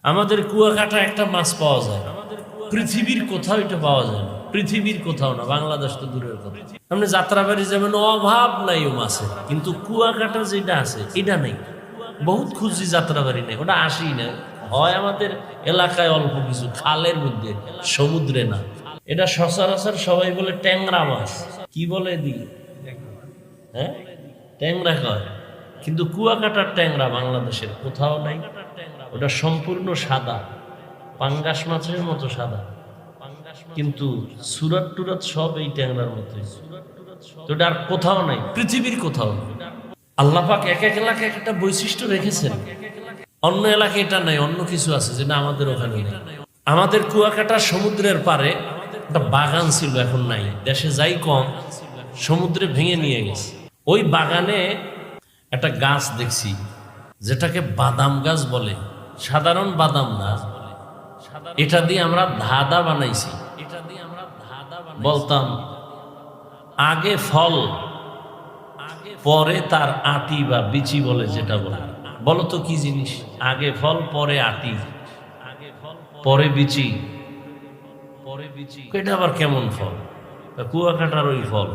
আমাদের কুয়াকাটা একটা মাছ পাওয়া যায়, পৃথিবীর কোথাও এটা পাওয়া যায় না, পৃথিবীর কোথাও না, বাংলাদেশ তো দূরের কথা। আপনি যাত্রাবাড়ি যাবেন, অভাব নাই ও মাছের, কিন্তু কুয়াকাটা যেটা আছে এটা নেই। বহুত খুঁজছি, যাত্রাবাড়ি নেই, ওটা আসি না। হয় আমাদের এলাকায় অল্প কিছু খালের মধ্যে, সমুদ্রে না। এটা সচরাচর সবাই বলে ট্যাংরা মাছ। কি বলে এদিকে? হ্যাঁ, ট্যাংরা কয়, কিন্তু কুয়াকাটার ট্যাংরা বাংলাদেশের কোথাও নাই। ওটা সম্পূর্ণ সাদা, পাঙ্গাস মাছের মতো সাদা, কিন্তু সুরাত টুরাত সব এই ট্যাংরার মতোই। তো এটা আর কোথাও নাই, পৃথিবীর কোথাও নাই। আল্লাহ পাক এক এক এলাকায় একটা বৈশিষ্ট্য রেখেছেন, অন্য এলাকায় এটা নাই, অন্য কিছু আছে যেটা আমাদের ওখানে নেই। আমাদের কুয়াকাটা সমুদ্রের পারে একটা বাগান ছিল, এখন নাই, দেশে যাই কম, সমুদ্রে ভেঙে নিয়ে গেছে। ওই বাগানে একটা গাছ দেখছি, যেটাকে বাদাম গাছ বলে, সাধারণ বাদাম না, এটা দিয়ে আমরা ধাঁধা বানাইছি। বলতাম আগে ফল পরে তার আটি বা বিচি বলে, যেটা বলে। বলো তো কি জিনিস? আগে ফল পরে আটি পরে বিচি, এটা আবার কেমন ফল? কুয়াকাটার ওই ফল।